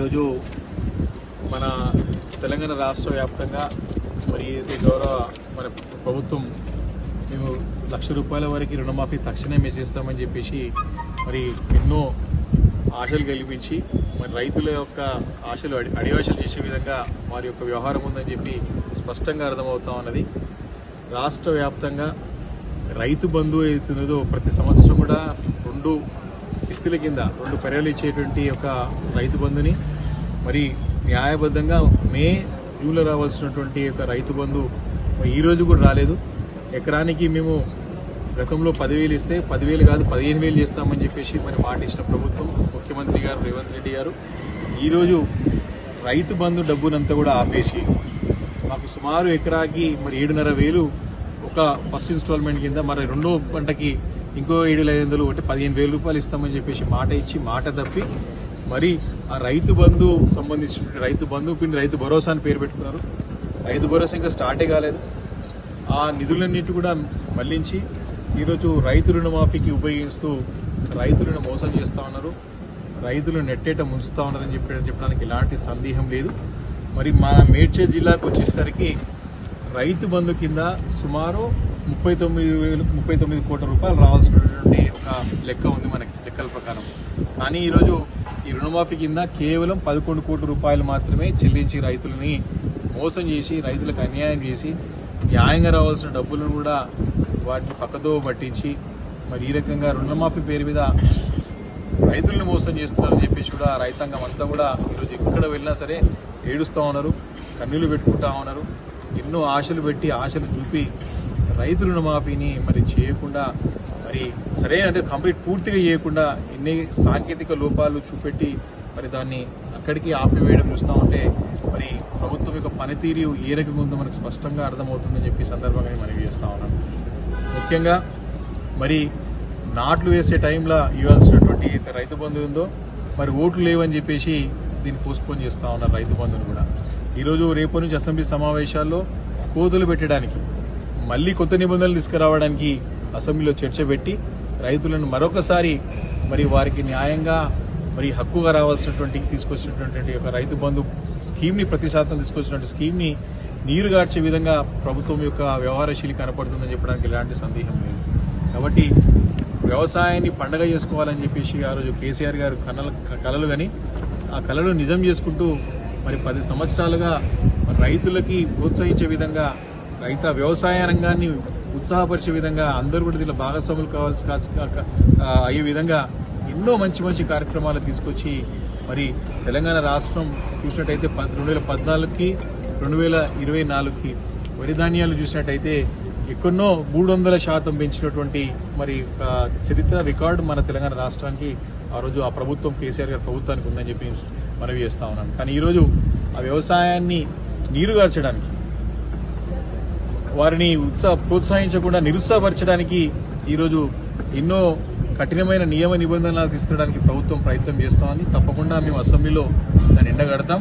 ఈరోజు మన తెలంగాణ రాష్ట్ర వ్యాప్తంగా మరి గౌరవ మన ప్రభుత్వం మేము ₹1,00,000 వరకు రుణమాఫీ తక్షణమే చేస్తామని చెప్పేసి మరి ఎన్నో ఆశలు కల్పించి మరి రైతుల యొక్క ఆశలు అడియాశలు చేసే విధంగా వారి యొక్క వ్యవహారం ఉందని చెప్పి స్పష్టంగా అర్థమవుతా ఉన్నది. రాష్ట్ర వ్యాప్తంగా రైతు బంధు అవుతున్నదో ప్రతి సంవత్సరం కూడా 2 కిస్తుల కింద 2 పర్యాలు ఇచ్చేటువంటి ఒక రైతు బంధుని మరి న్యాయబద్ధంగా మే జూన్లో రావాల్సినటువంటి ఒక రైతు బంధు ఈరోజు కూడా రాలేదు. ఎకరానికి మేము గతంలో 10,000 ఇస్తే 10,000 కాదు 15,000 చేస్తామని చెప్పేసి మరి మాట ఇచ్చిన ప్రభుత్వం ముఖ్యమంత్రి గారు రేవంత్ రెడ్డి గారు ఈరోజు రైతు బంధు డబ్బునంతా కూడా ఆపేసి మాకు సుమారు ఎకరాకి మరి 7,500 ఒక ఫస్ట్ ఇన్స్టాల్మెంట్ కింద మరి రెండో పంటకి ఇంకో 7,500 అంటే ₹15,000 ఇస్తామని చెప్పేసి మాట ఇచ్చి మాట తప్పి మరి ఆ రైతు బంధు సంబంధించిన రైతు బంధు పిండి రైతు భరోసా అని పేరు పెట్టుకున్నారు. రైతు భరోసా ఇంకా స్టార్టే కాలేదు. ఆ నిధులన్నిటి కూడా మళ్లించి ఈరోజు రైతు రుణమాఫీకి ఉపయోగిస్తూ రైతులను మోసం చేస్తూ ఉన్నారు, రైతులను నెట్టేట ముంచుతా ఉన్నారని చెప్పడానికి ఎలాంటి సందేహం లేదు. మరి మా మేడ్చల్ జిల్లాకు వచ్చేసరికి రైతు బంధు కింద సుమారు 39 కోట్ల రూపాయలు రావాల్సినటువంటి ఒక లెక్క ఉంది మనకి లెక్కల ప్రకారం. కానీ ఈరోజు ఈ రుణమాఫీ కింద కేవలం 11 కోట్ల రూపాయలు మాత్రమే చెల్లించి రైతులని మోసం చేసి రైతులకు అన్యాయం చేసి న్యాయంగా రావాల్సిన డబ్బులను కూడా వాటిని పక్కదో పట్టించి మరి ఈ రకంగా రుణమాఫీ పేరు మీద రైతులను మోసం చేస్తున్నారని చెప్పేసి కూడా రైతాంగం అంతా కూడా ఈరోజు ఎక్కడ వెళ్ళినా సరే ఏడుస్తూ ఉన్నారు, కన్నీళ్లు పెట్టుకుంటా ఉన్నారు. ఎన్నో ఆశలు పెట్టి ఆశలు చూపి రైతు రుణమాఫీని మరి చేయకుండా మరి సరైన అంటే కంప్లీట్ పూర్తిగా చేయకుండా ఎన్ని సాంకేతిక లోపాలు చూపెట్టి మరి దాన్ని అక్కడికి ఆపివేయడం చూస్తూ ఉంటే మరి ప్రభుత్వం యొక్క పనితీరు ఏ రకంగా ఉందో మనకు స్పష్టంగా అర్థమవుతుందని చెప్పి సందర్భంగా మనం చేస్తూ ఉన్నాం. ముఖ్యంగా మరి నాట్లు వేసే టైంలో ఇవ్వాల్సినటువంటి రైతు బంధు ఉందో మరి ఓట్లు లేవని చెప్పేసి దీన్ని పోస్ట్పోన్ చేస్తూ ఉన్నారు రైతు బంధుని కూడా. ఈరోజు రేపు నుంచి అసెంబ్లీ సమావేశాల్లో కోతులు పెట్టడానికి మళ్లీ కొత్త నిబంధనలు తీసుకురావడానికి అసెంబ్లీలో చర్చ పెట్టి రైతులను మరొకసారి మరి వారికి న్యాయంగా మరి హక్కుగా రావాల్సినటువంటి తీసుకొచ్చినటువంటి ఒక రైతు బంధు స్కీమ్ని ప్రతిశాతం తీసుకొచ్చినటువంటి స్కీమ్ని నీరుగార్చే విధంగా ప్రభుత్వం యొక్క వ్యవహారశీలి కనపడుతుందని చెప్పడానికి ఎలాంటి సందేహం లేదు. కాబట్టి వ్యవసాయాన్ని పండగ చేసుకోవాలని చెప్పేసి ఆ రోజు కేసీఆర్ గారు కలలు కానీ ఆ కళలు నిజం చేసుకుంటూ మరి 10 సంవత్సరాలుగా రైతులకి ప్రోత్సహించే విధంగా వ్యవసాయ రంగాన్ని ఉత్సాహపరిచే విధంగా అందరూ కూడా దీనిలో భాగస్వాములు అయ్యే విధంగా ఎన్నో మంచి కార్యక్రమాలు తీసుకొచ్చి మరి తెలంగాణ రాష్ట్రం చూసినట్టయితే 2014కి 2024కి వరి ధాన్యాలు చూసినట్టయితే ఎక్కడో 300% పెంచినటువంటి మరి చరిత్ర రికార్డు మన తెలంగాణ రాష్ట్రానికి ఆ రోజు ఆ ప్రభుత్వం కేసీఆర్ గారి ప్రభుత్వానికి ఉందని చెప్పి మనవి చేస్తా ఉన్నాను. కానీ ఈరోజు ఆ వ్యవసాయాన్ని నీరుగార్చడానికి వారిని ప్రోత్సహించకుండా నిరుత్సాహపరచడానికి ఈరోజు ఎన్నో కఠినమైన నియమ నిబంధనలు తీసుకురావడానికి ప్రభుత్వం ప్రయత్నం చేస్తోంది. తప్పకుండా మేము అసెంబ్లీలో దాన్ని ఎండగడతాం,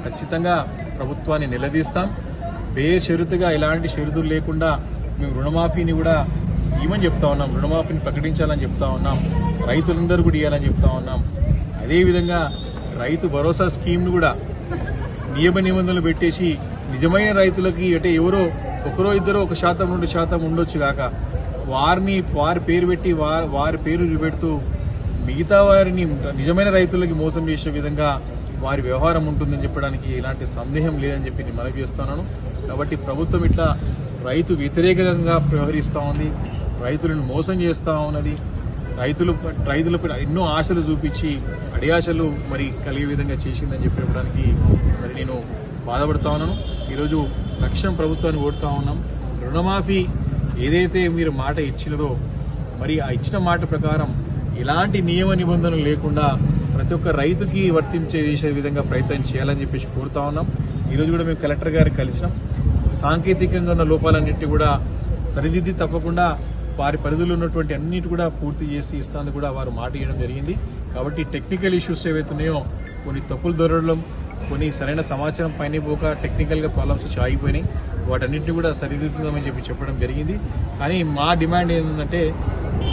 ఖచ్చితంగా ప్రభుత్వాన్ని నిలదీస్తాం. బేషరతుగా ఎలాంటి షరతులు లేకుండా మేము రుణమాఫీని కూడా ఇవ్వమని చెప్తా ఉన్నాం, రుణమాఫీని ప్రకటించాలని చెప్తా ఉన్నాం, రైతులందరూ కూడా ఇవ్వాలని చెప్తా ఉన్నాం. అదేవిధంగా రైతు భరోసా స్కీమ్ను కూడా నియమ నిబంధనలు పెట్టేసి నిజమైన రైతులకి అంటే ఎవరో ఒకరో ఇద్దరో 1% 2% ఉండొచ్చు కాక వారి పేరు పెట్టి వారి పేరు చూపెడుతూ మిగతా వారిని నిజమైన రైతులకి మోసం చేసే విధంగా వారి వ్యవహారం ఉంటుందని చెప్పడానికి ఎలాంటి సందేహం లేదని చెప్పి నేను మనవి చేస్తున్నాను. కాబట్టి ప్రభుత్వం ఇట్లా రైతు వ్యతిరేకంగా వ్యవహరిస్తూ ఉంది, రైతులను మోసం చేస్తూ ఉన్నది, రైతులపై ఎన్నో ఆశలు చూపించి అడియాశలు మరి కలిగే విధంగా చేసిందని చెప్పడానికి మరి నేను బాధపడతా ఉన్నాను. ఈరోజు తక్షణం ప్రభుత్వాన్ని కోరుతా ఉన్నాం, రుణమాఫీ ఏదైతే మీరు మాట ఇచ్చినదో మరి ఆ ఇచ్చిన మాట ప్రకారం ఎలాంటి నియమ నిబంధనలు లేకుండా ప్రతి ఒక్క రైతుకి వర్తించే విధంగా ప్రయత్నం చేయాలని చెప్పేసి కోరుతా ఉన్నాం. ఈరోజు కూడా మేము కలెక్టర్ గారికి కలిసినాం. సాంకేతికంగా ఉన్న లోపాలన్నింటినీ కూడా సరిదిద్ది తప్పకుండా వారి పరిధిలో ఉన్నటువంటి అన్నిటి కూడా పూర్తి చేసి ఇస్తాను కూడా వారు మాట ఇవ్వడం జరిగింది. కాబట్టి టెక్నికల్ ఇష్యూస్ ఏవైతున్నాయో కొన్ని తప్పులు దొరకడం, కొన్ని సరైన సమాచారం పైన పోక టెక్నికల్గా ప్రాబ్లమ్స్ వచ్చి ఆగిపోయినాయి, వాటన్నింటినీ కూడా సరిదిద్దుదామని చెప్పడం జరిగింది. కానీ మా డిమాండ్ ఏంటంటే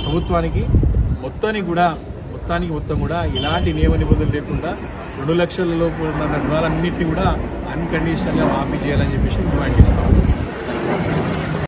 ప్రభుత్వానికి మొత్తం మొత్తం కూడా ఇలాంటి నియమ నిబంధనలు లేకుండా 2 లక్షల లోపు ఉన్న రుణాలన్నింటినీ కూడా అన్కండిషనల్గా మాఫీ చేయాలని చెప్పేసి డిమాండ్ చేస్తాం.